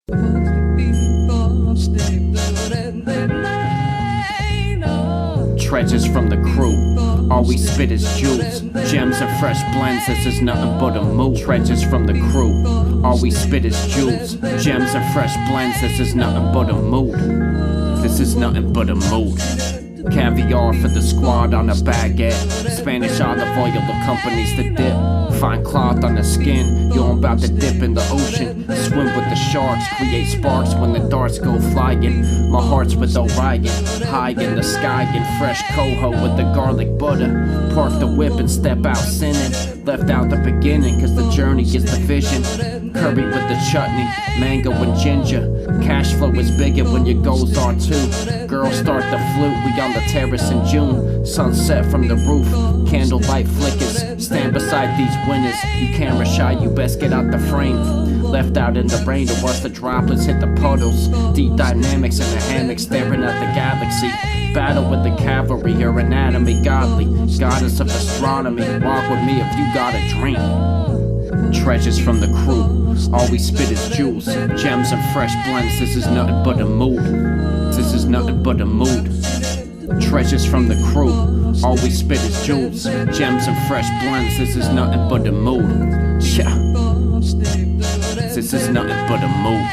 Treasures from the crew, all we spit is jewels, gems and fresh blends, this is nothing but a mood. Treasures from the crew, all we spit is jewels, gems and fresh blends, this is nothing but a mood. This is nothing but a mood. Caviar for the squad on a baguette, Spanish olive oil accompanies the dip. Fine cloth on the skin, yo, I'm about to dip in the ocean, swim with the sharks, create sparks when the darts go flying. My heart's with Orion, high in the sky in fresh coho with the garlic butter. Park the whip and step out sinning, left out the beginning cause the journey is the vision. Curry with the chutney, mango and ginger, cash flow is bigger when your goals are too. Girls start the flute, we on the terrace in June, sunset from the roof, candlelight flickers, stand beside these winners. You camera shy, you best get out the frame. Left out in the rain to watch the droplets hit the puddles. Deep dynamics in the hammock staring at the galaxy. Battle with the cavalry, your anatomy godly. Goddess of astronomy, walk with me if you got a dream. Treasures from the crew, all we spit is jewels, gems and fresh blends, this is nothing but a mood. This is nothing but a mood. Treasures from the crew, all we spit is jewels, gems and fresh blends, this is nothing but a mood. Yeah. This is nothing but a mood.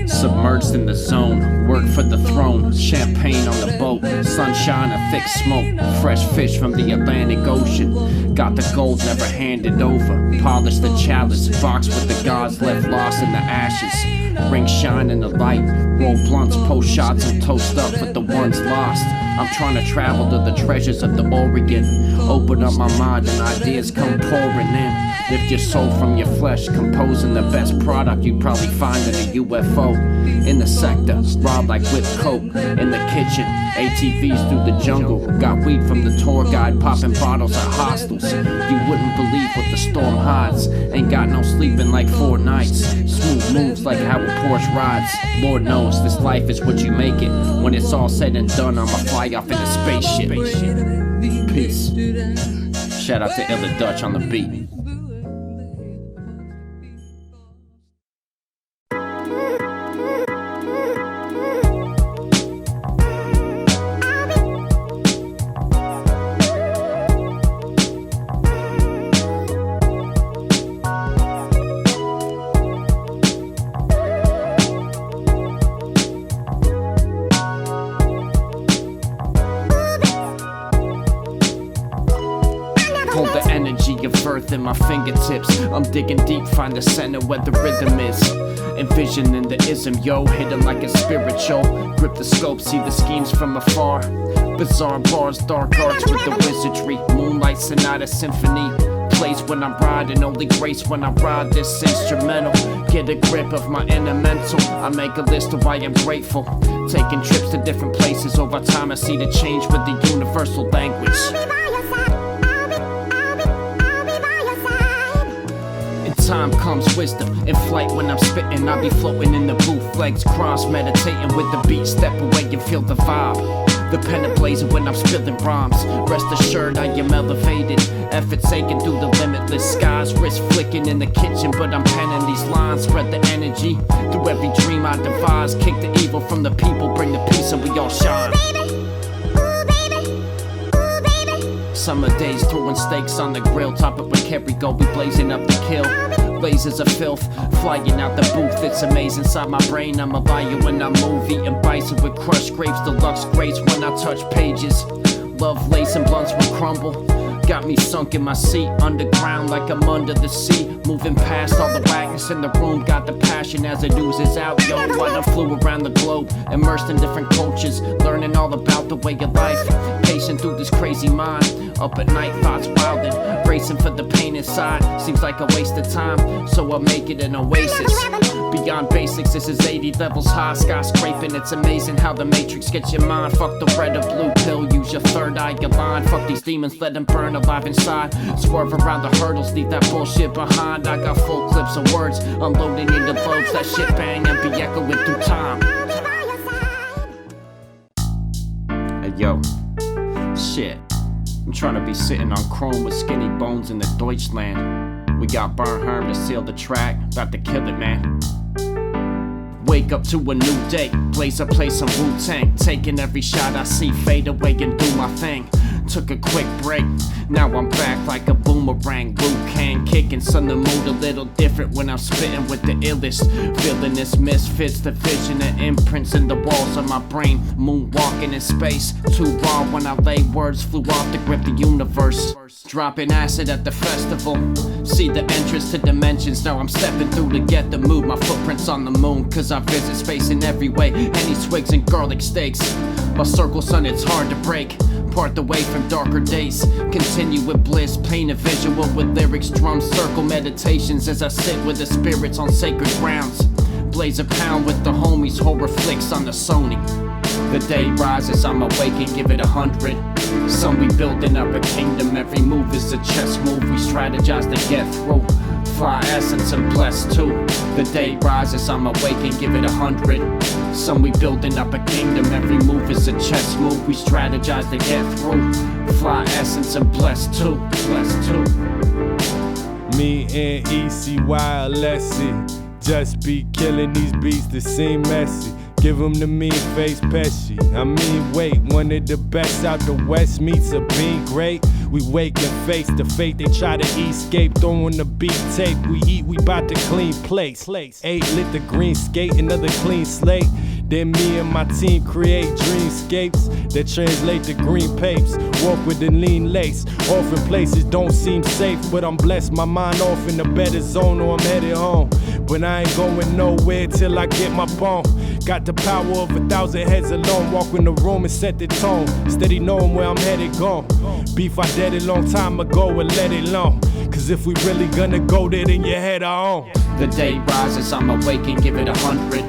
Submerged in the zone, work for the throne, champagne on the boat, sunshine and thick smoke, fresh fish from the Atlantic Ocean. Got the gold never handed over, polish the chalice, box with the gods left lost in the ashes. Rings shine in the light, roll blunts, post shots and toast up with the ones lost. I'm trying to travel to the treasures of the Orient, open up my mind and ideas come pouring in. Lift your soul from your flesh, composing the best product you'd probably find in a UFO. In the sector, robbed like whipped coke. In the kitchen, ATVs through the jungle. Got weed from the tour guide, popping bottles at hostels. You wouldn't believe what the storm hides. Ain't got no sleep in like 4 nights. Smooth moves like how a Porsche rides. Lord knows this life is what you make it. When it's all said and done, I'ma fly off in a spaceship. Peace. Shout out to Illa Dutch on the beat. Hold the energy of earth in my fingertips. I'm digging deep, find the center where the rhythm is. Envisioning the ism, yo, hidden like a spiritual. Grip the scope, see the schemes from afar. Bizarre bars, dark arts with the wizardry. Moonlight sonata symphony plays when I'm riding, only grace when I ride this instrumental. Get a grip of my inner mental, I make a list of why I'm grateful. Taking trips to different places, over time I see the change with the universal language. Time comes wisdom, in flight when I'm spitting, I be floating in the booth, legs crossed, meditating with the beat, step away and feel the vibe. The pen blazing when I'm spilling rhymes, rest assured I am elevated, efforts aching through the limitless skies, wrist flicking in the kitchen, but I'm penning these lines, spread the energy, through every dream I devise, kick the evil from the people, bring the peace and we all shine. Summer days throwing steaks on the grill, top it with Kerry go, we blazing up the kill. Blazes of filth, flying out the booth, it's a maze inside my brain, I'm a liar when I move, eating bison with crushed grapes, deluxe grapes when I touch pages. Love lace and blunts will crumble, got me sunk in my seat, underground like I'm under the sea. Moving past all the wagons in the room, got the passion as it oozes out, yo. I done flew around the globe, immersed in different cultures, learning all about the way of life, pacing through this crazy mind. Up at night, thoughts wilding, racing for the pain inside. Seems like a waste of time, so I'll make it an oasis. Beyond basics, this is 80 levels high, skyscraping. It's amazing how the matrix gets your mind. Fuck the red or blue pill, use your third eye aligned. Fuck these demons, let them burn alive inside. Swerve around the hurdles, leave that bullshit behind. I got full clips of words, unloading into loads. That shit bang and be echoing through time. Hey yo, shit. I'm trying to be sitting on chrome with skinny bones in the Deutschland. We got Bernheim to seal the track, about to kill it, man. wake up to a new day. Blaze up, play some Wu-Tang. Taking every shot I see, fade away and do my thing. Took a quick break, now I'm back like a boomerang. Wu-Tang kicking, son, the mood a little different when I'm spitting with the illest. Feeling this misfits, the vision and imprints in the walls of my brain. Moonwalking in space, too raw when I lay words. Flew off to grip the universe. Dropping acid at the festival. See the entrance to dimensions, now I'm stepping through to get the mood. My footprints on the moon, cause I visit space in every way. Any twigs and garlic steaks. My circle, son, it's hard to break. Part the way from darker days. Continue with bliss, paint a visual with lyrics, drums, circle meditations as I sit with the spirits on sacred grounds. Blaze a pound with the homies, horror flicks on the Sony. The day rises, I'm awake and give it 100. Some we building up a kingdom, every move is a chess move. We strategize to get through. Fly essence and blessed too. The day rises, I'm awake and give it 100. Some we building up a kingdom, every move is a chess move. We strategize to get through. Fly essence and blessed too, blessed too. Me and Eclyse just be killing these beats that seem messy. Give 'em the mean face pesky. I mean, wait, one of the best out the west meets a being great. We wake and face the fate they try to escape. Throwing the beat tape, we eat, we bout to clean plates. 8 lit the green skate, another clean slate. Then me and my team create dreamscapes that translate to green papes. Walk with the lean lace, often places don't seem safe, but I'm blessed, my mind off in a better zone or I'm headed home. But I ain't going nowhere till I get my bone. Got the power of 1,000 heads alone. Walk in the room and set the tone. Steady knowing where I'm headed gone. Beef I dead a long time ago and let it alone. Cause if we really gonna go there, then you head on. The day rises, I'm awake and give it 100.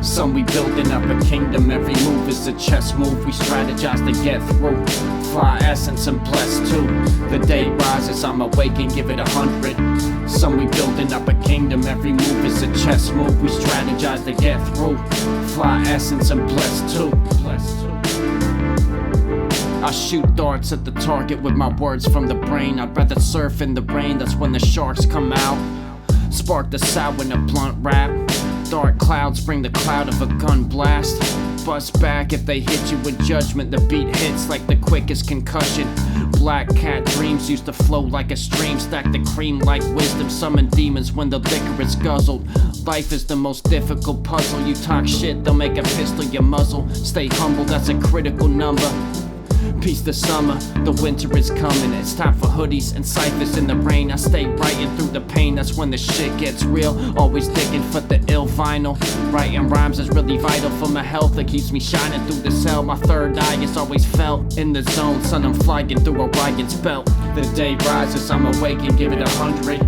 Some we building up a kingdom, every move is a chess move. We strategize to get through. Fly essence and blessed too. The day rises, I'm awake and give it 100. Some we building up a kingdom, every move is a chess move. We strategize to get through. Fly essence and blessed too, blessed too. I shoot darts at the target with my words from the brain. I'd rather surf in the rain, that's when the sharks come out. Spark the sound in a blunt rap. Dark clouds bring the cloud of a gun blast. Bust back if they hit you with judgment. The beat hits like the quickest concussion. Black cat dreams used to flow like a stream. Stack the cream like wisdom. Summon demons when the liquor is guzzled. Life is the most difficult puzzle. You talk shit, they'll make a pistol your muzzle. Stay humble, that's a critical number. Peace the summer, the winter is coming. It's time for hoodies and ciphers in the rain. I stay writing through the pain, that's when the shit gets real. Always digging for the ill vinyl. Writing rhymes is really vital for my health. It keeps me shining through the cell. My third eye is always felt in the zone. Son, I'm flying through Orion's belt. The day rises, I'm awake and give it 100.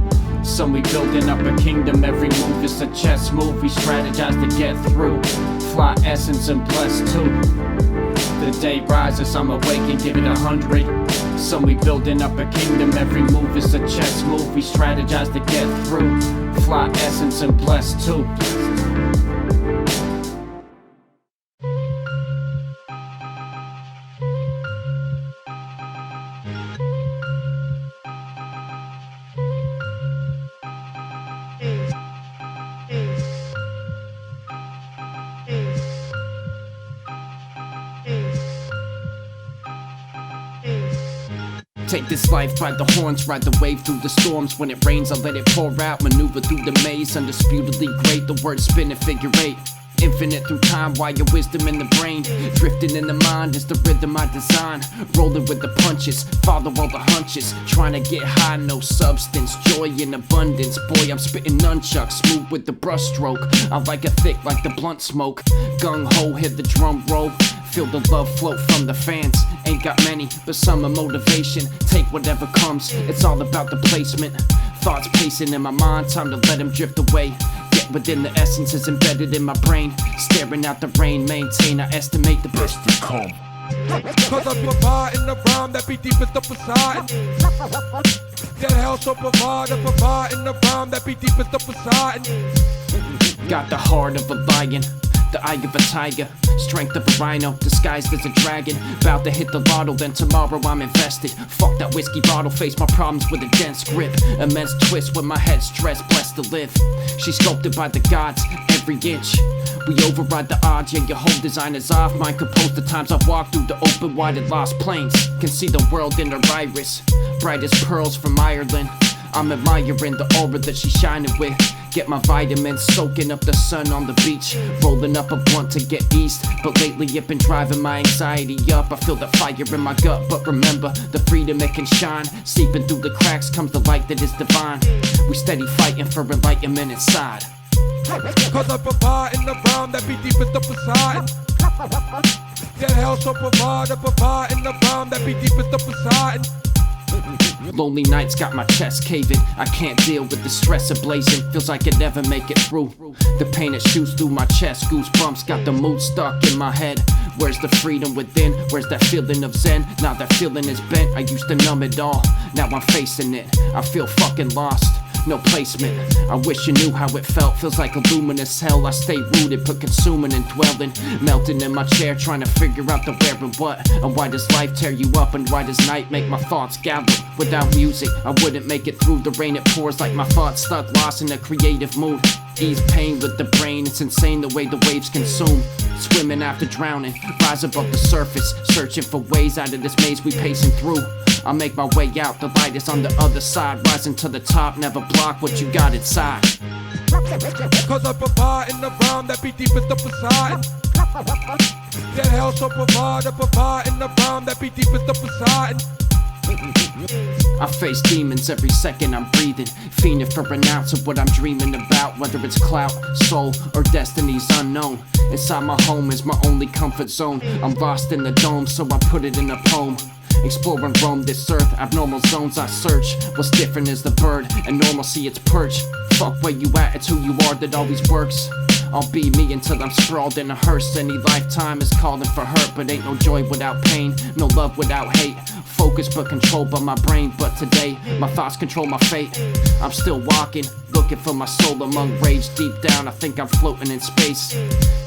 Some we building up a kingdom, every move is a chess move. We strategize to get through. Fly essence and blessed too. The day rises, I'm awake and give it 100. Some we building up a kingdom, every move is a chess move. We strategize to get through. Fly essence and blessed too. Take this life by the horns, ride the wave through the storms. When it rains, I let it pour out, maneuver through the maze. Undisputedly great, the words spin in figure 8. Infinite through time, while your wisdom in the brain. Drifting in the mind is the rhythm I design. Rolling with the punches, follow all the hunches. Trying to get high, no substance, joy in abundance. Boy, I'm spitting nunchucks, smooth with the brush stroke. I like it thick like the blunt smoke. Gung-ho, hit the drum roll. Feel the love float from the fans. Ain't got many, but some are motivation. Take whatever comes, it's all about the placement. Thoughts pacing in my mind, time to let them drift away. Get within the essences embedded in my brain. Staring out the rain, maintain, I estimate the best to come. Cause I'm providing the rhyme that be deep as the Poseidon. That hell so providing the rhyme that be deep as the Poseidon. Got the heart of a lion, the eye of a tiger, strength of a rhino, disguised as a dragon. About to hit the lotto, then tomorrow I'm invested. Fuck that whiskey bottle, face my problems with a dense grip. Immense twist when my head's stressed, blessed to live. She's sculpted by the gods, every inch. We override the odds, yeah, your whole design is off. Mine composed the times I've walked through the open, wide and lost plains. Can see the world in her iris, bright as pearls from Ireland. I'm admiring the aura that she's shining with. Get my vitamins, soaking up the sun on the beach. Rolling up a blunt to get east, but lately it been driving my anxiety up. I feel the fire in my gut, but remember the freedom it can shine. Seeping through the cracks comes the light that is divine. We steady fighting for enlightenment inside. Cause I'm providing the rhyme that be deepest up inside. Get hell so providing the rhyme that be deepest up inside. Lonely nights got my chest caving. I can't deal with the stress of blazing. Feels like I'd never make it through. The pain that shoots through my chest, goosebumps got the mood stuck in my head. Where's the freedom within? Where's that feeling of zen? Now that feeling is bent. I used to numb it all, now I'm facing it. I feel fucking lost, no placement. I wish you knew how it felt. Feels like a luminous hell. I stay rooted, but consuming and dwelling. Melting in my chair, trying to figure out the where and what. And why does life tear you up, and why does night make my thoughts gather? Without music, I wouldn't make it through the rain. It pours like my thoughts stuck, lost in a creative mood. Ease pain with the brain, it's insane the way the waves consume. Swimming after drowning, rise above the surface. Searching for ways out of this maze we pacing through. I'll make my way out, the light is on the other side. Rising to the top, never block what you got inside. Cause I'm providing the rhyme that be deepest up inside. Get hell so providing the rhyme that be deepest up inside. I face demons every second I'm breathing, fiending for an ounce of what I'm dreaming about. Whether it's clout, soul, or destiny's unknown. Inside my home is my only comfort zone. I'm lost in the dome, so I put it in a poem. Explore and roam this earth, abnormal zones I search. What's different is the bird, and normalcy its perch. Fuck where you at, it's who you are that always works. I'll be me until I'm sprawled in a hearse. Any lifetime is calling for hurt, but ain't no joy without pain, no love without hate. Focused but controlled by my brain, but today my thoughts control my fate. I'm still walking, looking for my soul among rage. Deep down I think I'm floating in space,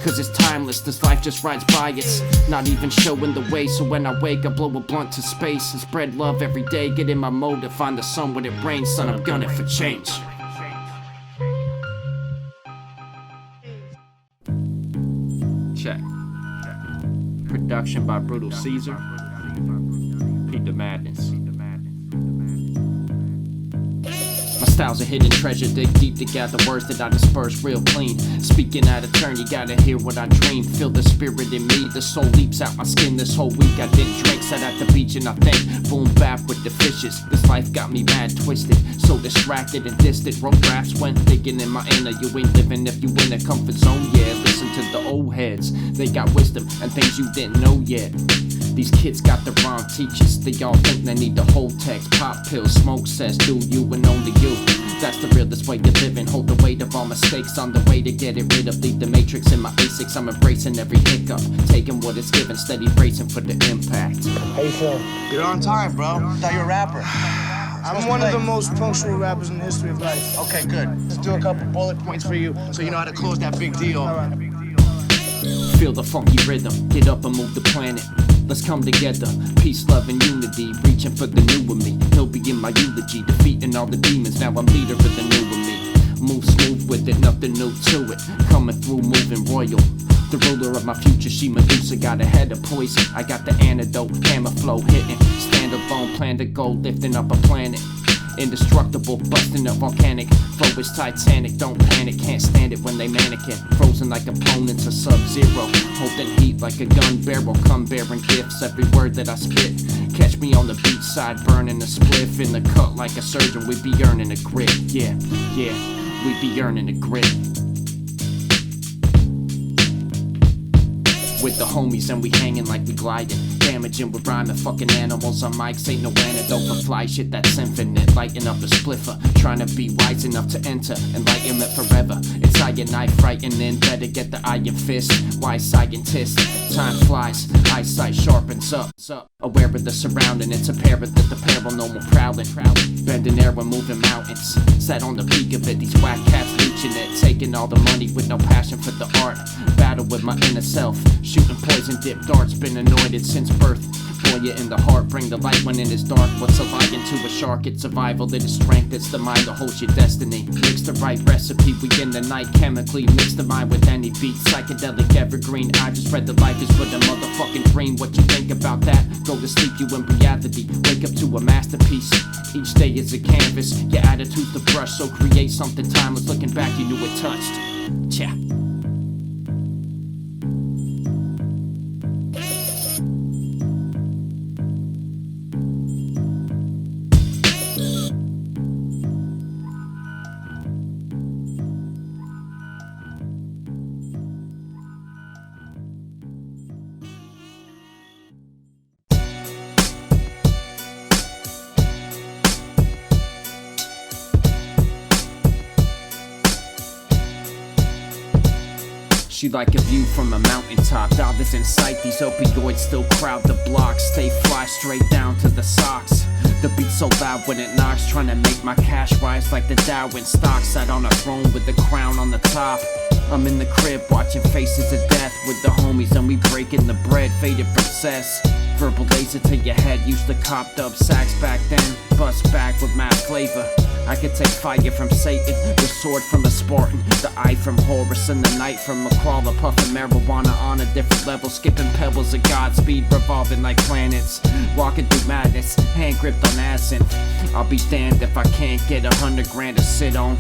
cause it's timeless, this life just rides by. It's not even showing the way, so when I wake I blow a blunt to space and spread love every day. Get in my mode to find the sun when it rains, son, I'm gunning for change. Check. Production by Brutal Caesar. Peep the madness. My style's a hidden treasure, dig deep to gather words that I disperse real clean. Speaking out of turn, you gotta hear what I dream. Feel the spirit in me, the soul leaps out my skin. This whole week I didn't drink, sat at the beach and I think, boom bap with the fishes. This life got me mad twisted, so distracted and distant. Wrote raps when digging in my inner. You ain't living if you in a comfort zone, yeah. Listen to the old heads, they got wisdom and things you didn't know yet. These kids got the wrong teachers, they all think they need the whole text. Pop pills, smoke says, do you and only you. That's the realest way to live and hold the weight of all mistakes on the way to get it rid of. Leave the matrix in my basics, I'm embracing every hiccup. Taking what it's given, steady bracing for the impact. How you feeling? You're on time, bro. I thought you were a rapper. I'm one of the most punctual rappers in the history of life. Okay, good. Let's do a couple bullet points for you so you know how to close that big deal. All right. Feel the funky rhythm, get up and move the planet. Let's come together, peace, love, and unity. Reaching for the new of me, he'll be in my eulogy. Defeating all the demons, now I'm leader of the new of me. Move smooth with it, nothing new to it. Coming through, moving royal. The ruler of my future, she Medusa. Got a head of poison, I got the antidote. Hammer flow hitting, stand alone, plan to go. Lifting up a planet. Indestructible, busting up volcanic. Flow is Titanic, don't panic. Can't stand it when they mannequin. Frozen like opponents of Sub-Zero. Holding heat like a gun barrel. Come bearing gifts, every word that I spit. Catch me on the beach side, burning a spliff. In the cut like a surgeon, we be earning a grit. Yeah, we be earning a grit. With the homies and we hanging like we gliding. Damaging with rhyming, fucking animals on mics. Ain't no antidote for fly shit that's infinite. Lighting up a spliffer, trying to be wise enough to enter enlightenment forever. It's iron knife, frightening, better get the iron fist. Wise scientist, time flies, eyesight sharpens up. Aware of the surrounding, it's apparent that the paranormal prowling. Bending air when moving mountains. Sat on the peak of it, these whack cats reaching it. Taking all the money with no passion for the art. Battle with my inner self, shooting poison dip darts. Been anointed since birth. destroy you in the heart, bring the light when it is dark. What's a lion to a shark? It's survival, it is strength, it's the mind that holds your destiny. Mix the right recipe, we in the night chemically. Mix the mind with any beat, psychedelic evergreen. I just read that life is but a motherfucking dream. What you think about that? Go to sleep, you in reality. Wake up to a masterpiece. Each day is a canvas, your attitude's the brush. So create something timeless, looking back you knew it touched. Cha. She like a view from a mountaintop. Dollars in sight, these opioids still crowd the block. Stay fly straight down to the socks. The beat so loud when it knocks, trying to make my cash rise like the Dow in stocks. Sat on a throne with the crown on the top. I'm in the crib watching Faces of Death with the homies, and we breaking the bread. Faded princess, verbal laser to your head. Used to cop dub sacks back then, bust back with mad flavor. I could take fire from Satan, the sword from a Spartan, the eye from Horus, and the night from a crawler. Puffing marijuana on a different level, skipping pebbles of Godspeed, revolving like planets. Walking through madness, hand gripped on acid. I'll be damned if I can't get 100 grand to sit on.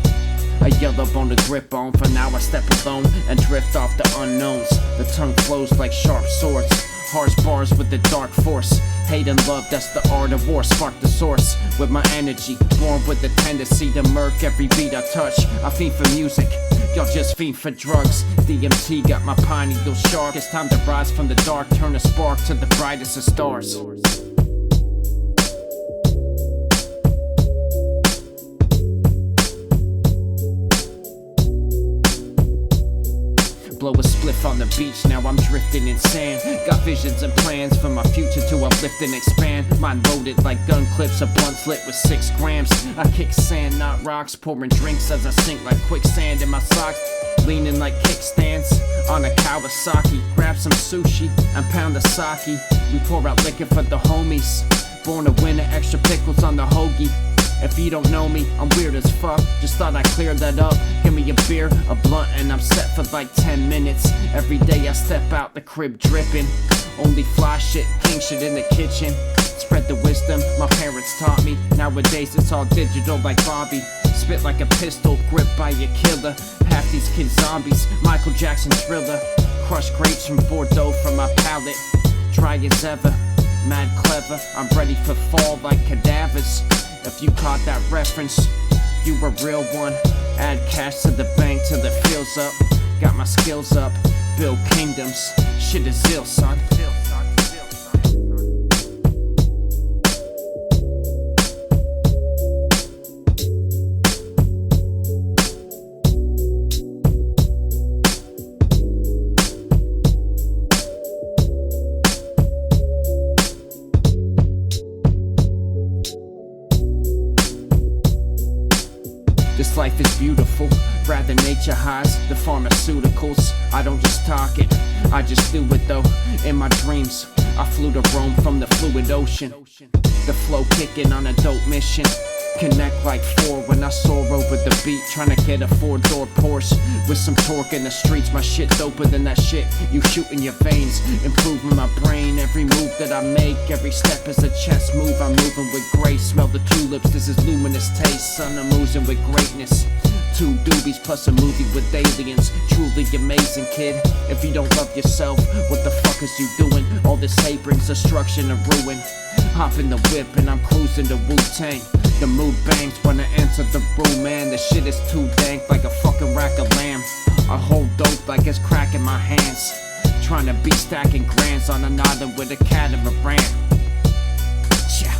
A yellow bone to grip on. For now I step alone and drift off the unknowns. The tongue flows like sharp swords, harsh bars with the dark force. Hate and love, that's the art of war. Spark the source with my energy, born with the tendency to murk every beat I touch. I fiend for music, y'all just fiend for drugs. DMT got my pine needle sharp. It's time to rise from the dark, turn a spark to the brightest of stars. Blow a spliff on the beach, now I'm drifting in sand. Got visions and plans for my future to uplift and expand. Mind loaded like gun clips, a blunt slit with 6 grams. I kick sand, not rocks, pouring drinks as I sink like quicksand in my socks. Leaning like kickstands on a Kawasaki. Grab some sushi and pound the sake. We pour out liquor for the homies. Born a winner, extra pickles on the hoagie. If you don't know me, I'm weird as fuck. Just thought I'd clear that up. Give me a beer, a blunt, and I'm set for like 10 minutes. Every day I step out the crib dripping. Only fly shit, king shit in the kitchen. Spread the wisdom my parents taught me. Nowadays it's all digital like Bobby. Spit like a pistol, gripped by a killer. Half these kids zombies, Michael Jackson Thriller. Crush grapes from Bordeaux from my palate. Dry as ever, mad clever. I'm ready for fall like cadavers. If you caught that reference, you a real one. Add cash to the bank till it fills up. Got my skills up, build kingdoms. Shit is ill, son. This life is beautiful, rather nature highs the pharmaceuticals. I don't just talk it, I just do it though. In my dreams, I flew to Rome from the fluid ocean. The flow kicking on a dope mission. Connect like 4 when I soar over the beat, trying to get a 4-door Porsche with some torque in the streets. My shit doper than that shit you shoot in your veins. Improving my brain, every move that I make, every step is a chess move. I'm moving with grace, smell the tulips, this is luminous taste. Son, I'm oozing with greatness. 2 doobies plus a movie with aliens. Truly amazing, kid. If you don't love yourself, what the fuck is you doing? All this hate brings destruction and ruin. Hop in the whip and I'm cruising to Wu-Tang. The mood bangs when I enter the room, man. The shit is too dank like a fucking rack of lamb. I hold dope like it's crack in my hands. Trying to be stacking grands on an island with a catamaran. Yeah.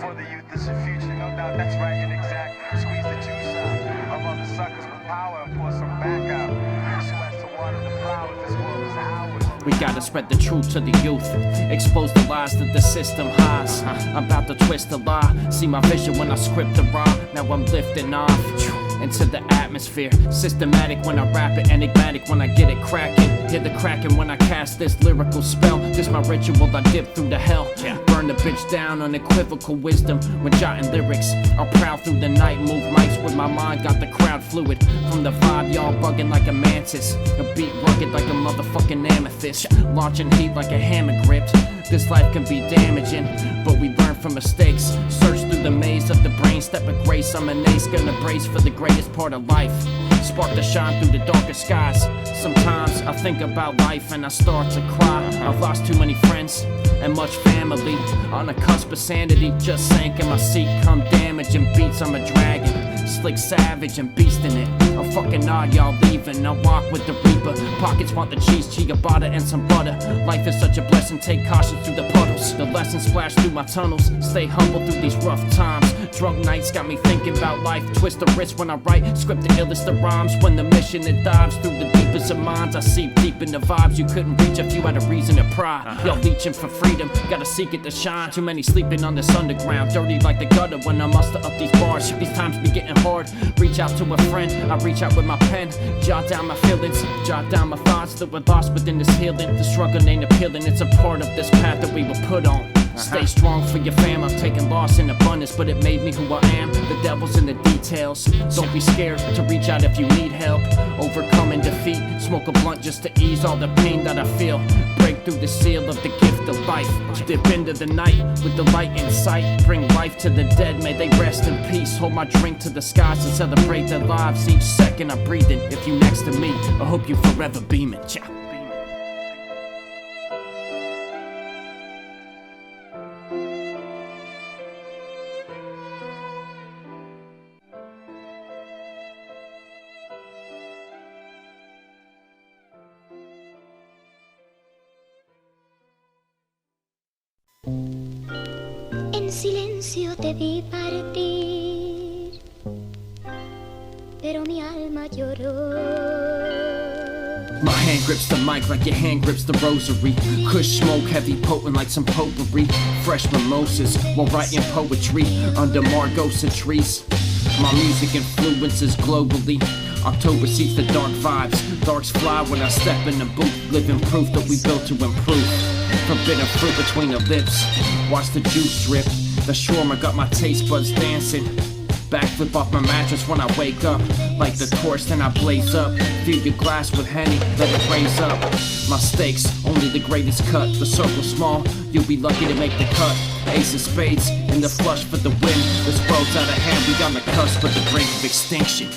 For the We gotta spread the truth to the youth, expose the lies that the system hides. I'm about to twist the lie, see my vision when I script the raw. Now I'm lifting off into the atmosphere, systematic when I rap it, enigmatic when I get it cracking. Hear the cracking when I cast this lyrical spell. This my ritual, I dip through the hell. Burn the bitch down, unequivocal wisdom when jotting lyrics. I'll prowl through the night, move mics with my mind, got the crowd fluid. From the vibe, y'all bugging like a mantis, a beat rugged like a motherfucking amethyst, launching heat like a hammer gripped. This life can be damaging, but we learn from mistakes. Search through the maze of the brain, step of grace. I'm an ace, gonna brace for the greatest part of life. Spark to shine through the darkest skies. Sometimes I think about life and I start to cry. I've lost too many friends and much family. On the cusp of sanity, just sank in my seat. Come damaging beats, I'm a dragon, slick savage and beastin' it. I'm fucking odd, y'all leaving. I walk with the reaper. Pockets want the cheese, ciabatta and some butter. Life is such a blessing, take caution through the puddles. The lessons splash through my tunnels. Stay humble through these rough times. Drunk nights got me thinking about life. Twist the wrist when I write, script the illest of rhymes. When the mission it dives through the deepest of minds, I see deep in the vibes you couldn't reach if you had a reason to pry. Y'all leeching for freedom, gotta seek it to shine. Too many sleeping on this underground, dirty like the gutter when I muster up these bars. These times be getting hard. Reach out to a friend, I reach out with my pen. Jot down my feelings, jot down my thoughts that were lost within this healing. The struggle ain't appealing, it's a part of this path that we were put on. Stay strong for your fam, I'm taking loss in abundance, but it made me who I am. The devil's in the details, don't be scared to reach out if you need help. Overcoming defeat, smoke a blunt just to ease all the pain that I feel. Break through the seal of the gift of life. Dip into the night with the light in sight. Bring life to the dead, may they rest in peace. Hold my drink to the skies and celebrate their lives. Each second I'm breathing, if you next to me, I hope you forever beaming. En silencio te vi partir, pero mi alma lloró. My hand grips the mic like your hand grips the rosary. Kush smoke heavy, potent like some potpourri. Fresh mimosas while writing poetry under Margosa trees. My music influences globally. October sees the dark vibes. Darks fly when I step in the booth. Living proof that we built to improve. Forbidden fruit between the lips. Watch the juice drip. The shawarma got my taste buds dancing. Backflip off my mattress when I wake up. Like the torch, then I blaze up. Fill your glass with Henny, let it raise up. My stakes, only the greatest cut. The circle small, you'll be lucky to make the cut. Ace of spades, in the flush for the win. This world's out of hand, we on the cusp of the brink of extinction.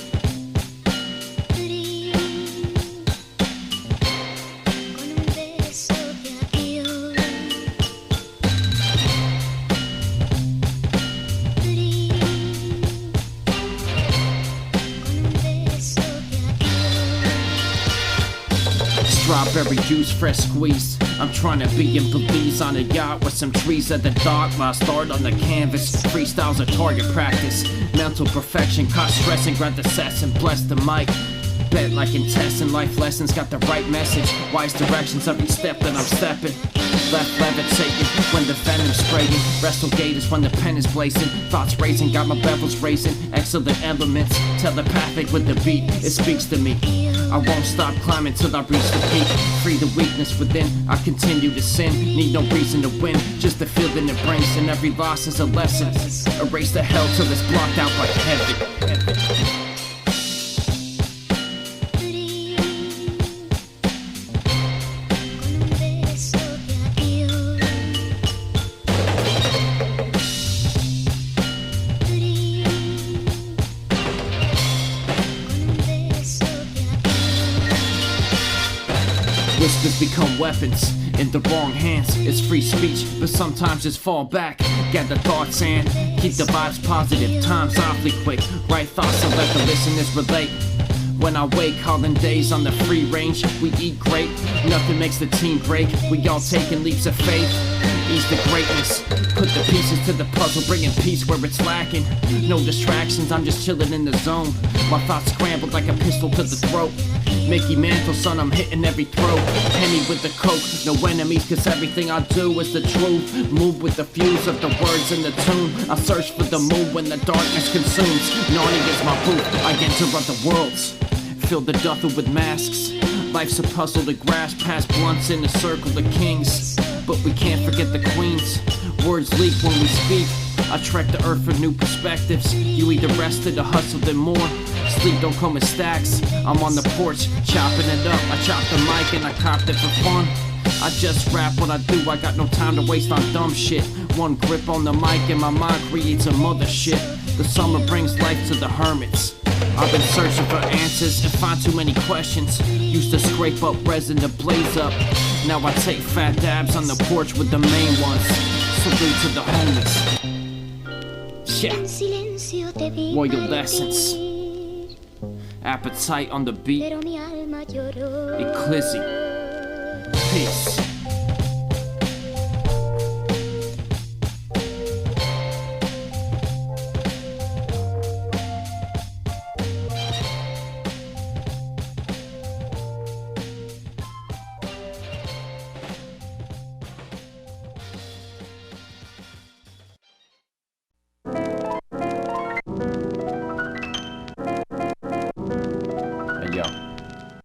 Strawberry juice, fresh squeezed. I'm trying to be in Belize on a yacht with some trees at the dock while I start on the canvas. Freestyles a target practice. Mental perfection, caught stress and grab the sets and bless the mic. Bet like in tests and life lessons, got the right message. Wise directions every step that I'm stepping. Left levitating when the venom's spraying. Wrestle gators when the pen is blazing. Thoughts raising, got my bevels raising. Excellent elements, telepathic with the beat. It speaks to me. I won't stop climbing till I reach the peak. Free the weakness within, I continue to sin. Need no reason to win, just the feeling it brings. And every loss is a lesson. Erase the hell till it's blocked out like heaven. Whispers become weapons in the wrong hands. It's free speech, but sometimes just fall back. Gather thoughts and keep the vibes positive. Time's awfully quick. Right thoughts and let the listeners relate. When I wake, calling days on the free range. We eat great, nothing makes the team break. We all taking leaps of faith. ease the greatness. Put the pieces to the puzzle, bringing peace where it's lacking. No distractions, I'm just chilling in the zone. My thoughts scrambled like a pistol to the throat. Mickey Mantle, son, I'm hitting every throat. Penny with the coke, no enemies, cause everything I do is the truth. Move with the fuse of the words in the tune. I search for the moon when the darkness consumes. Narnia is my booth, I interrupt the worlds. Fill the duffel with masks. Life's a puzzle to grasp, past blunts in the circle of kings. But we can't forget the queens. Words leak when we speak. I trek the earth for new perspectives. You either rested or hustled and more. Sleep don't come in stacks. I'm on the porch, chopping it up. I chop the mic and I copped it for fun. I just rap what I do, I got no time to waste on dumb shit. One grip on the mic and my mind creates a mothership. The summer brings life to the hermits. I've been searching for answers and find too many questions. Used to scrape up resin to blaze up. Now I take fat dabs on the porch with the main ones. Salute to the homies. Yeah. Royal Essence. Appetite on the beat. Eclyse. Peace.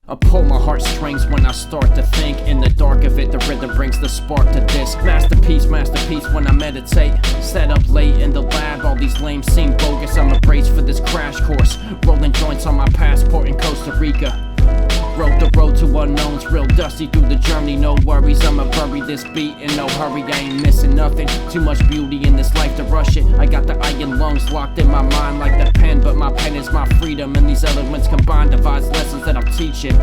I pull my heartstrings when I start to think. In the dark of it, the rhythm brings the spark to this. Masterpiece, masterpiece when I meditate. Set up late in the lab, all these lames seem bogus. I'm braced for this crash course. Rolling joints on my passport in Costa Rica. Wrote the road to unknowns, real dusty through the journey. No worries, I'ma bury this beat in no hurry. I ain't missing nothing, too much beauty in this life to rush it. I got the iron lungs locked in my mind like the pen, but my pen is my freedom. And these elements combined devise lessons that I'm teaching.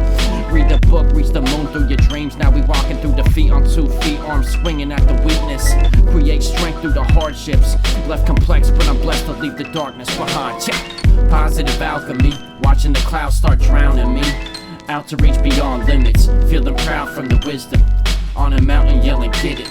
Read the book, reach the moon through your dreams. Now we walking through defeat on 2 feet, arms swinging at the weakness. Create strength through the hardships. Left complex, but I'm blessed to leave the darkness behind. Check. Positive alchemy, watching the clouds start drowning me. Out to reach beyond limits, feeling proud from the wisdom. On a mountain yelling, get it,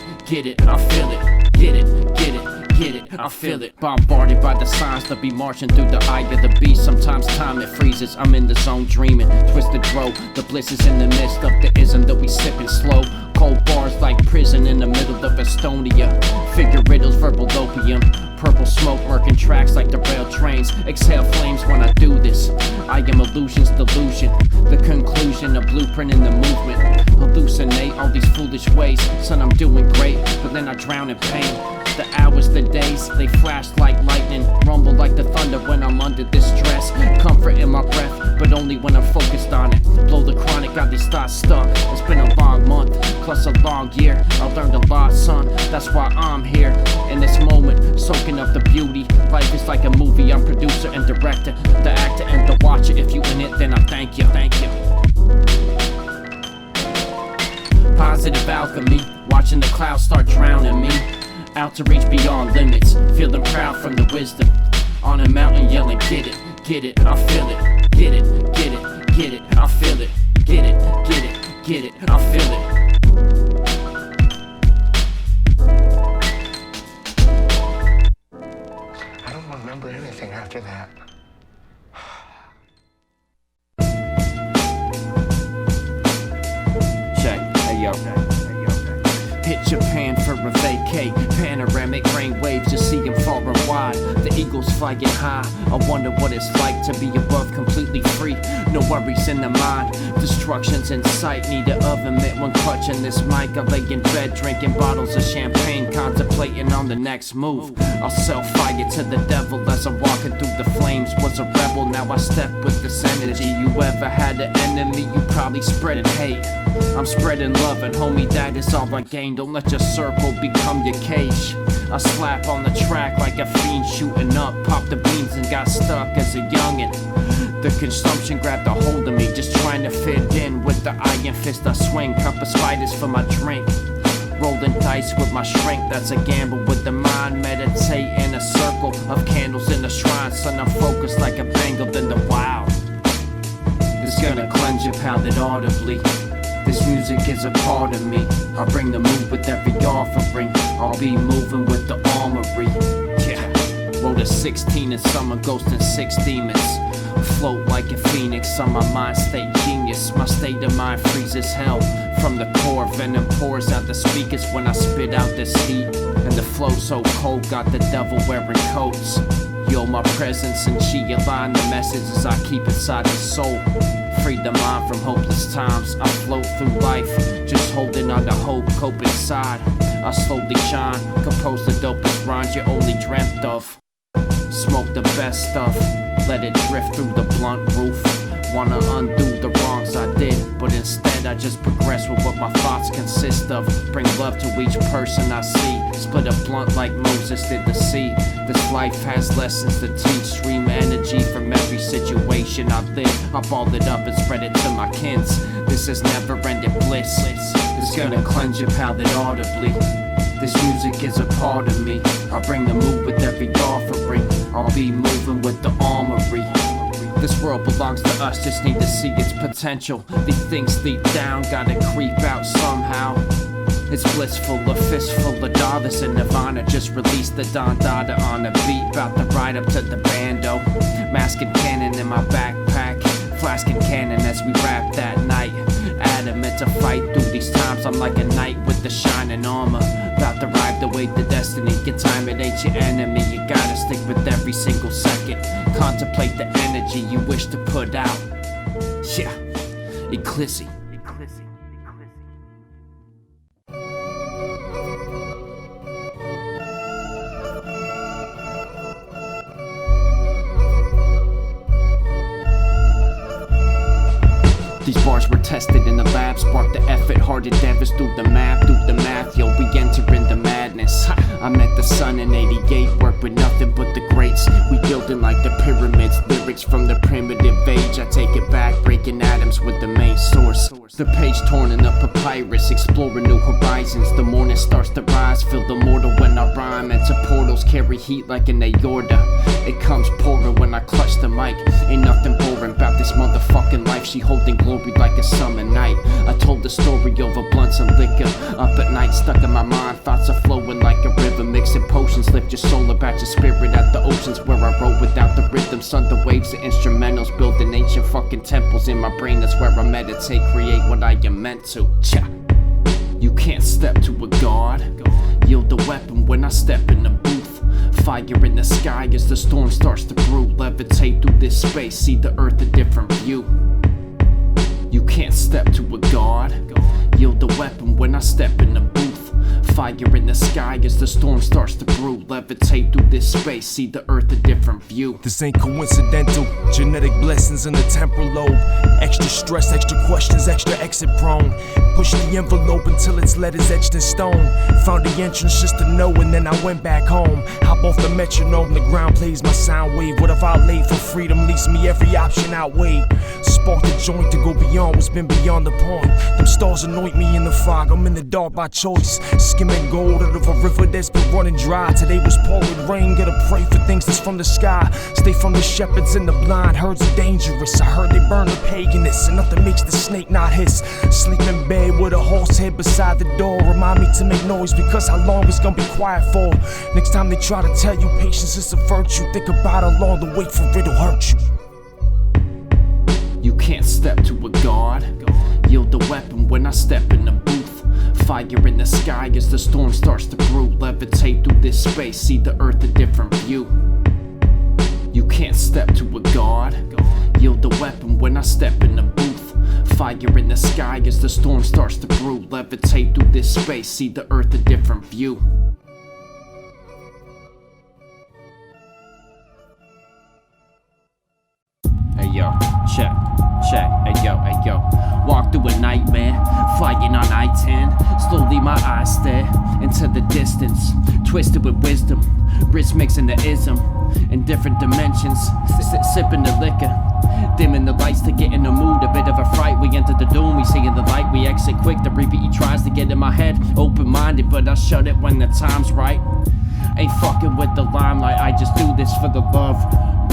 I feel it. Get it, get it, get it, I feel it. Bombarded by the signs to be marching through the eye of the beast. Sometimes time it freezes, I'm in the zone dreaming. Twisted road, the bliss is in the midst of the ism that we sipping slow. Cold bars like prison in the middle of Estonia. Figure riddles, verbal opium. Purple smoke, murking tracks like the rail trains. Exhale flames when I do this. I am illusion's delusion. The conclusion, a blueprint in the movement. Hallucinate all these foolish ways. Son, I'm doing great, but then I drown in pain. The hours, the days, they flash like lightning. Rumble like the thunder when I'm under this stress. Comfort in my breath, but only when I'm focused on it. Blow the chronic, got these thoughts stuck. It's been a long month, plus a long year. I learned a lot, son, that's why I'm here. In this moment, soaking up the beauty. Life is like a movie, I'm producer and director. The actor and the watcher, if you in it, then I thank you, thank you. Positive alchemy, watching the clouds start drowning me. Out to reach beyond limits, feeling proud from the wisdom. On a mountain yelling, get it, I feel it. Get it, get it, get it, I feel it. Get it, get it, get it, I feel it. I don't remember anything after that. Check, hey yo. Hit Japan for a vacay. Panoramic rain waves, just see them far and wide. The eagles flying high. I wonder what it's like to be above, completely free. No worries in the mind, destruction's in sight. Need an oven mitt when clutching this mic. I lay in bed drinking bottles of champagne, contemplating on the next move. I'll sell fire to the devil as I'm walking through the flames. Was a rebel, now I step with this energy. You ever had an enemy, you probably spreading hate. I'm spreading love and homie, that is all I gain. Don't let your circle become your cage. I slap on the track like a fiend shooting up. Popped the beans and got stuck as a youngin'. The consumption grabbed a hold of me, just trying to fit in with the iron fist I swing. Cup of spiders for my drink. Rolling dice with my shrink, that's a gamble with the mind. Meditate in a circle of candles in the shrine. Son, I'm focused like a Bengal in the wild. This gonna cleanse your palate audibly. This music is a part of me. I bring the mood with every offering. I'll be moving with the armory. Yeah. Wrote a 16 in summer, ghosting 6 demons. Float like a phoenix on my mind state genius. My state of mind freezes hell from the core. Venom pours out the speakers when I spit out this heat. And the flow so cold, got the devil wearing coats. Yo, my presence and she align the messages I keep inside the soul. Free the mind from hopeless times. I float through life, just holding on to hope, cope inside. I slowly shine, compose the dopest rhymes you only dreamt of. Smoke the best stuff, let it drift through the blunt roof. Wanna undo the wrongs I did, but instead I just progress with what my thoughts consist of. Bring love to each person I see, split a blunt like Moses did the sea. This life has lessons to teach, stream energy from every situation I live. I ball it up and spread it to my kins. This is never-ending bliss. It's gonna cleanse your palate audibly. This music is a part of me. I bring the mood with every offering. I'll be moving with the armory. This world belongs to us, just need to see its potential. These things sleep down, gotta creep out somehow. It's blissful, a fistful of dollars in Nirvana. Just released the Don Dada on the beat, bout to ride up to the bando. Mask and cannon in my backpack, flask and cannon as we rap that night. Adamant to fight through these times, I'm like a knight with the shining armor. About to ride the way to destiny, get time, it ain't your enemy. You gotta stick with every single second. Contemplate the energy you wish to put out. Yeah, Eclyse. These bars were tested in the lab, sparked the effort, hard endeavors through the math, yo, we enter into madness. I met the sun in 88, worked with nothing but the greats. We building like the pyramids, lyrics from the primitive age. I take it back, breaking atoms with the main source. The page torn in a papyrus, exploring new horizons. The morning starts to rise, feel the mortal when I rhyme. Enter portals, carry heat like an aorta. It comes pouring when I clutch the mic. Ain't nothing boring about this motherfucking life. She holding glory like a summer night. I told the story over blunts and liquor. Up at night, stuck in my mind. Thoughts are flowing like a river. Mixing potions, lift your soul about your spirit at the oceans where I wrote without the rhythm. Sun, the waves, the instrumentals. Building ancient fucking temples in my brain. That's where I meditate, create what I am meant to. Cha. You can't step to a god. Yield the weapon when I step in the booth. Fire in the sky as the storm starts to brew. Levitate through this space, see the earth a different view. You can't step to a god. Yield the weapon when I step in the booth. Fire in the sky as the storm starts to brew. Levitate through this space, see the earth a different view. This ain't coincidental, genetic blessings in the temporal lobe. Extra stress, extra questions, extra exit prone. Push the envelope until its letters etched in stone. Found the entrance just to know and then I went back home. Hop off the metronome, the ground plays my sound wave. What if I laid for freedom leaves me every option outweighed. Spark the joint to go beyond what's been beyond the point. Them stars anoint me in the fog, I'm in the dark by choice. Skimming gold out of a river that's been running dry. Today was pouring rain, gotta pray for things that's from the sky. Stay from the shepherds and the blind, herds are dangerous. I heard they burn the paganness, and nothing makes the snake not hiss. Sleep in bed with a horse head beside the door. Remind me to make noise because how long it's gonna be quiet for. Next time they try to tell you patience is a virtue, think about how long the wait for it'll hurt you. You can't step to a god. Yield the weapon when I step in the booth. Fire in the sky as the storm starts to brew. Levitate through this space, see the earth a different view. You can't step to a god. Yield the weapon when I step in the booth. Fire in the sky as the storm starts to brew. Levitate through this space, see the earth a different view. Hey yo, check, hey yo. Walk through a nightmare, flying on I-10. Slowly my eyes stare into the distance, twisted with wisdom, wrist mixing the ism in different dimensions, sipping the liquor, dimming the lights to get in the mood. A bit of a fright, we enter the doom, we see in the light, we exit quick. The repeat he tries to get in my head, open-minded, but I shut it when the time's right. Ain't fucking with the limelight, I just do this for the love.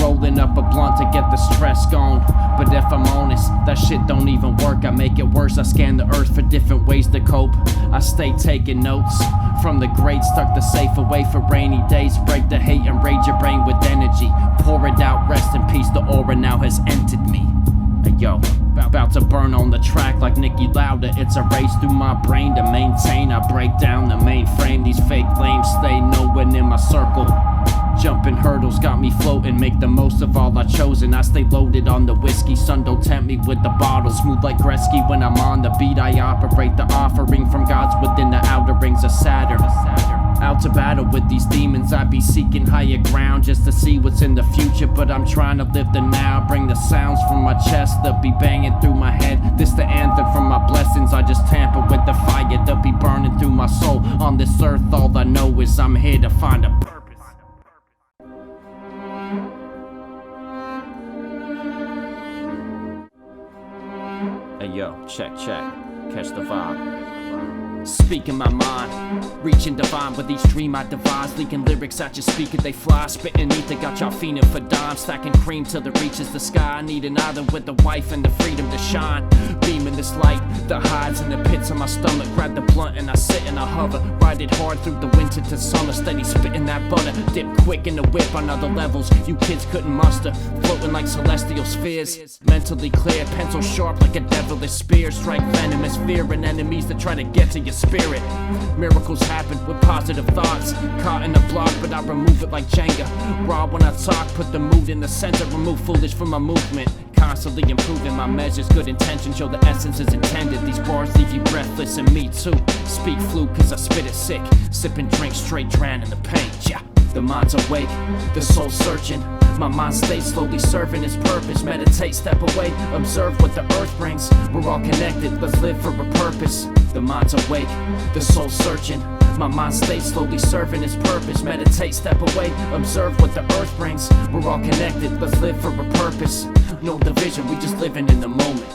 rolling up a blunt to get the stress gone. But if I'm honest, that shit don't even work. I make it worse, I scan the earth for different ways to cope. I stay taking notes from the greats, tuck the safe away for rainy days. Break the hate and rage your brain with energy. Pour it out, rest in peace, the aura now has entered me. Hey yo, about to burn on the track like Nicky Lauda. It's a race through my brain to maintain. I break down the mainframe. These fake lames stay nowhere near my circle. Jumping hurdles got me floating, make the most of all I chosen. I stay loaded on the whiskey, sun don't tempt me with the bottle. Smooth like Gretzky when I'm on the beat, I operate the offering from gods within the outer rings of Saturn. Out to battle with these demons, I be seeking higher ground just to see what's in the future. But I'm trying to live the now, bring the sounds from my chest that be banging through my head. This the anthem from my blessings, I just tamper with the fire that be burning through my soul. On this earth all I know is I'm here to find a purpose. Hey yo, check, catch the vibe. Speaking my mind, reaching divine with each dream I devise. Leaking lyrics at your speaker, they fly. Spitting ether, got y'all fiending for dimes. Stacking cream till it reaches the sky. I need an island with a wife and the freedom to shine. Beaming this light that hides in the pits of my stomach. Grab the blunt and I sit and I hover. Ride it hard through the winter to summer. Steady spitting that butter. Dip quick in the whip on other levels you kids couldn't muster. Floating like celestial spheres. Mentally clear, pencil sharp like a devilish spear. Strike venomous fear in enemies that try to get to your spirit. Miracles happen with positive thoughts. Caught in a block, but I remove it like Jenga. Raw when I talk, put the mood in the center. Remove foolish from my movement. Constantly improving my measures. Good intentions show the essence is intended. These bars leave you breathless, and me too. Speak fluke cause I spit it sick. Sipping drink straight, drowning the pain. Yeah. The mind's awake, the soul searching. My mind stays slowly serving its purpose. Meditate, step away, observe what the earth brings. We're all connected, let's live for a purpose. The mind's awake, the soul searching. My mind stays slowly serving its purpose. Meditate, step away, observe what the earth brings. We're all connected, let's live for a purpose. No division, we just living in the moment.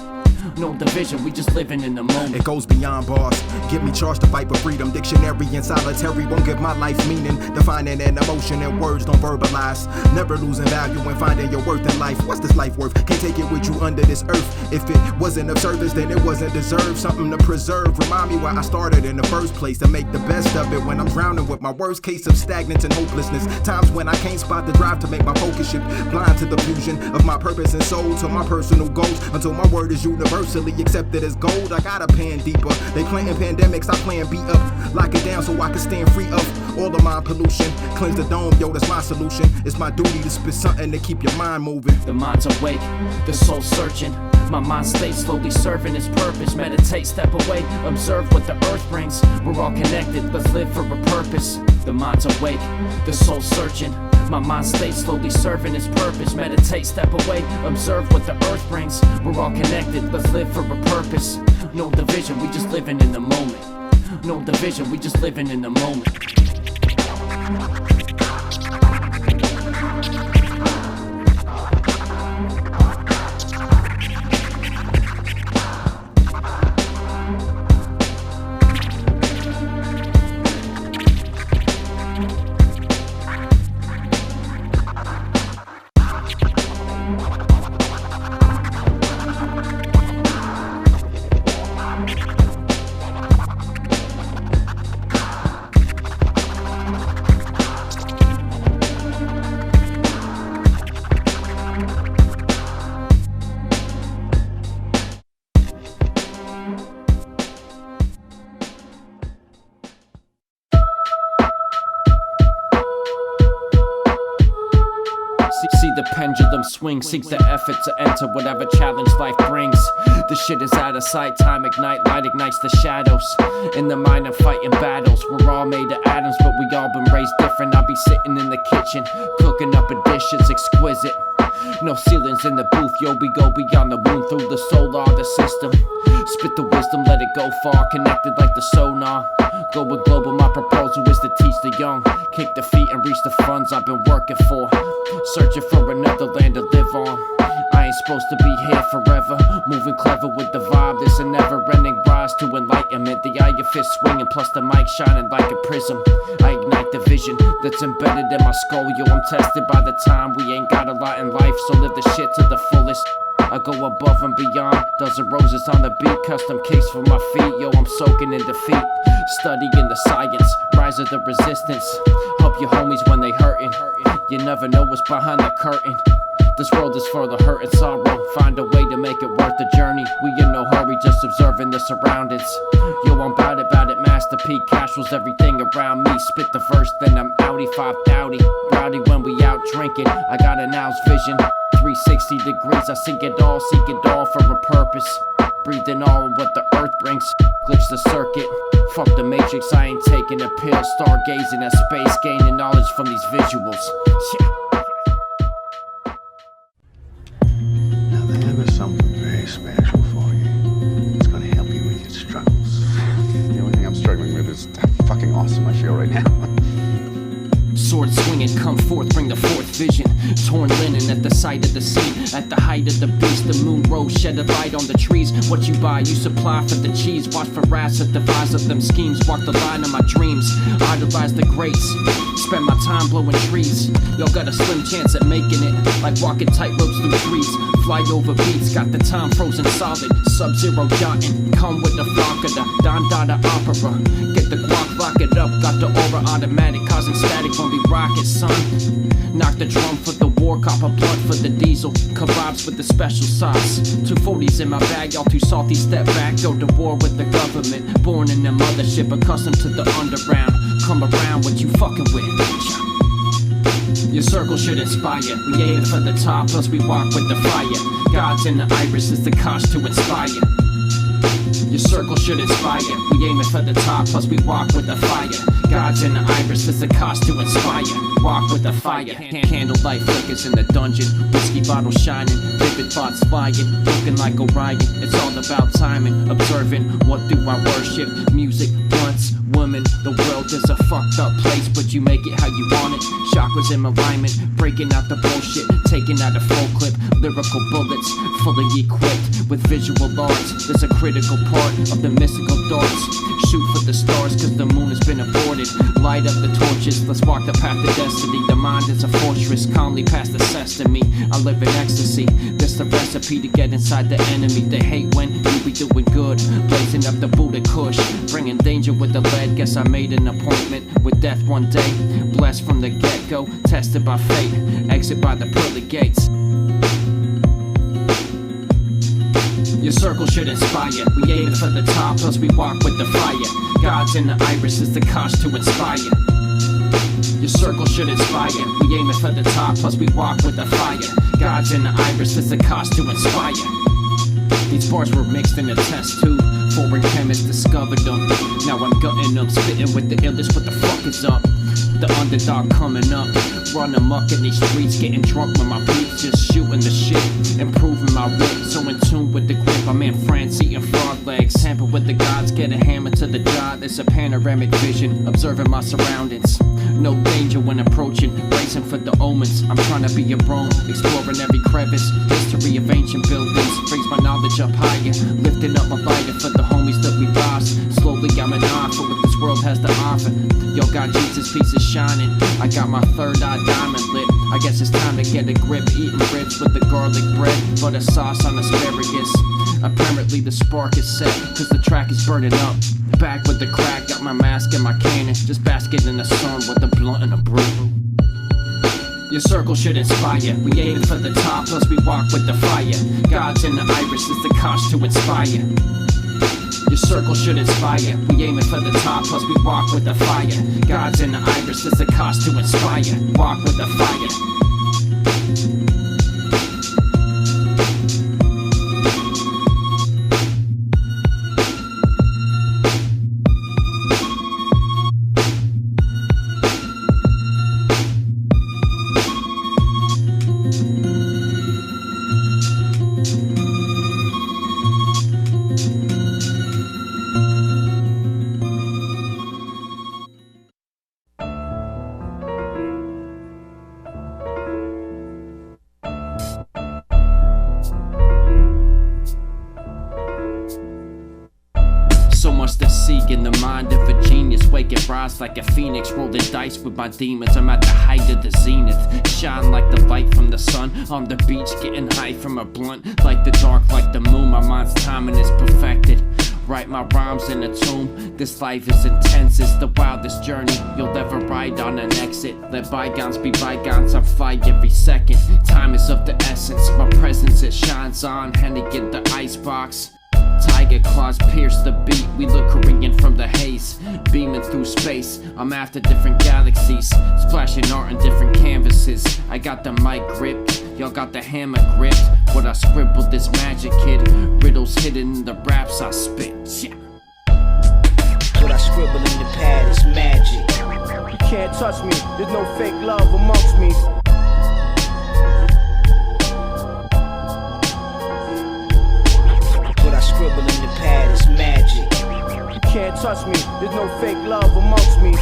No division, we just living in the moment. It goes beyond bars. Get me charged to fight for freedom. Dictionary and solitary won't give my life meaning. Defining an emotion and words don't verbalize. Never losing value when finding your worth in life. What's this life worth? Can't take it with you under this earth. If it wasn't of service, then it wasn't deserved. Something to preserve. Remind me why I started in the first place. To make the best of it when I'm drowning with my worst case of stagnance and hopelessness. Times when I can't spot the drive to make my focus shift. Blind to the fusion of my purpose and soul to my personal goals. Until my word is universally accepted as gold. I got a pan deeper. They playing pandemics, I playing beat up. Lock it down so I can stand free of all of my pollution. Cleanse the dome, yo, that's my solution. It's my duty to spit something to keep your mind moving. The mind's awake, the soul searching. My mind stays slowly serving its purpose. Meditate, step away, observe what the earth brings. We're all connected, let's live for a purpose. The mind's awake, the soul searching. My mind stays slowly serving its purpose. Meditate, step away, observe what the earth brings. We're all connected, let's live for a purpose. No division, we just living in the moment. No division, we just living in the moment. See the pendulum swing, seeks the effort to enter whatever challenge life brings. The shit is out of sight, time ignite, light ignites the shadows. In the mind of fighting battles, we're all made of atoms, but we all been raised different. I'll be sitting in the kitchen, cooking up a dish, it's exquisite. No ceilings in the booth, yo, we go beyond the moon through the solar, the system. Spit the wisdom, let it go far, connected like the sonar. Going global, my proposal is to teach the young. Kick the feet and reach the funds I've been working for. Searching for another land to live on. I ain't supposed to be here forever. Moving clever with the vibe, this a never-ending rise to enlightenment. The eye of fist swinging, plus the mic shining like a prism. I ignite like the vision that's embedded in my skull. Yo, I'm tested by the time. We ain't got a lot in life, so live the shit to the fullest. I go above and beyond, dozen roses on the beat, custom case for my feet. Yo, I'm soaking in defeat, studying the science, rise of the resistance. Help your homies when they hurtin'. You never know what's behind the curtain. This world is for the hurt and sorrow. Find a way to make it worth the journey. We in no hurry, just observing the surroundings. Yo, I'm bout it, Master P. Cash rules everything around me. Spit the verse, then I'm outie, 530. Rowdy when we out drinking. I got an owl's vision. 360 degrees, I seek it all for a purpose. Breathing all of what the earth brings. Glitch the circuit. Fuck the matrix, I ain't taking a pill. Stargazing at space, gaining knowledge from these visuals. Yeah. Now there is something very special for you. It's gonna help you with your struggles. The only thing I'm struggling with is how fucking awesome I feel right now. Sword swinging, come forth, bring the fourth vision. Torn linen at the sight of the scene. At the height of the beast, the moon rose, shed a light on the trees. What you buy, you supply for the cheese. Watch for rats that devise up them schemes. Walk the line of my dreams, idolize the greats. Spend my time blowing trees. Y'all got a slim chance at making it, like walking tight ropes through trees. Fly over beats, got the time frozen solid. Sub-zero jotting, come with the flock of the Don Dada opera. Get the guac, lock it up, got the aura automatic, causing static when we rock it, son. Knock the drum for the war, copper blood for the diesel. Kebabs with the special sauce. 240s in my bag, y'all too salty, step back. Go to war with the government. Born in the mothership, accustomed to the underground. Come around what you fucking with. Your circle should inspire. We aim for the top, plus we walk with the fire. Gods in the iris is the cost to inspire. Your circle should inspire. We aiming for the top, plus we walk with the fire. Gods in the iris is the cost to inspire. Walk with the fire. Candlelight flickers in the dungeon. Whiskey bottle shining. Vivid thoughts flying. Looking like Orion. It's all about timing. Observing what do I worship. Music, blunts, women. The world is a fucked up place, but you make it how you want it. Chakras in alignment. Breaking out the bullshit. Taking out a full clip. Lyrical bullets. Fully equipped with visual arts. There's a critical part of the mystical darts. Shoot for the stars cause the moon has been aborted. Light up the torches, let's walk the path to destiny. The mind is a fortress, calmly past the sesame. I live in ecstasy, this the recipe to get inside the enemy. They hate when you be doing good. Blazing up the Buddha Kush, bringing danger with the lead. Guess I made an appointment with death one day. Blessed from the get-go, tested by fate. Exit by the pearly gates. Your circle should inspire. We aim for the top, plus we walk with the fire. Gods in the iris is the cost to inspire. Your circle should inspire. We aim for the top, plus we walk with the fire. Gods in the iris is the cost to inspire. These bars were mixed in a test tube. Foreign chemists discovered them. Now I'm gutting them, spitting with the illest. What the fuck is up? The underdog coming up. Run amok in these streets, getting drunk with my peeps, just shooting the shit, improving my wit. So in tune with the grip, I'm in France eating frog legs. Tamper with the gods, get a hammer to the jaw. There's a panoramic vision, observing my surroundings. No danger when approaching, racing for the omens. I'm trying to be a Rome, exploring every crevice. History of ancient buildings, raise my knowledge up higher. Lifting up my lighter for the homies that we lost. Slowly I'm an eye for what this world has to offer. Yo, got Jesus pieces shining. I got my third eye diamond lit. I guess it's time to get a grip. Eating ribs with the garlic bread, butter sauce on asparagus. Apparently the spark is set, cause the track is burning up. Back with the crack, got my mask and my cannon. Just basking in the sun with a blunt and a brew. Your circle should inspire. We aim for the top, plus we walk with the fire. Gods in the iris is the cost to inspire. Your circle should inspire. We aiming for the top, plus we walk with the fire. Gods in the iris is the cost to inspire. Walk with the fire. rise like a phoenix, rolling dice with my demons. I'm at the height of the zenith, shine like the light from the sun. On the beach, getting high from a blunt, like the dark, like the moon. My mind's timing is perfected. Write my rhymes in a tomb. This life is intense, it's the wildest journey you'll ever ride on an exit. Let bygones be bygones, I fly every second. Time is of the essence, my presence it shines on. Hennigan the icebox, tiger claws pierce the beat. We look Korean from the haze, beaming through space. I'm after different galaxies, splashing art on different canvases. I got the mic gripped, y'all got the hammer gripped. What I scribbled this magic, kid. Riddles hidden in the raps I spit. Yeah. What I scribble in the pad is magic. You can't touch me, there's no fake love amongst me. What I scribble in the pad is magic. You can't touch me, there's no fake love amongst me.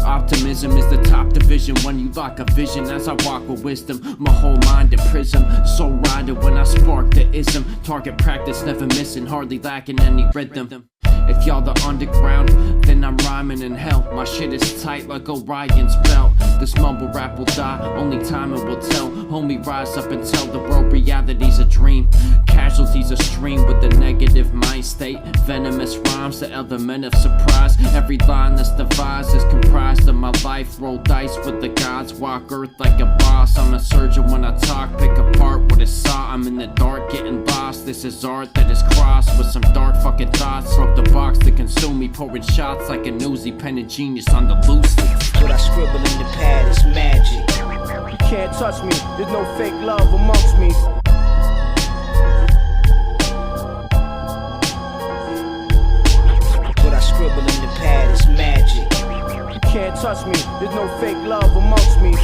Optimism is the top division when you lock a vision. As I walk with wisdom, my whole mind a prism. Soul rider when I spark the ism. Target practice never missing, hardly lacking any rhythm. If y'all the underground, then I'm rhyming in hell. My shit is tight like Orion's belt. This mumble rap will die, only time it will tell. Homie, rise up and tell the world reality's a dream. Casualties a stream with the negative mind state. Venomous rhymes, the element of surprise. Every line that's devised is comprised of my life. Roll dice with the gods, walk earth like a boss. I'm a surgeon when I talk, pick apart what it saw. I'm in the dark, getting lost. This is art that is crossed with some dark fucking thoughts. Broke the box to consume me, pouring shots like a newsy penning genius on the loose. What I scribble in the pad is magic. You can't touch me, there's no fake love amongst me. What I scribble in the pad is magic. You can't touch me, there's no fake love amongst me.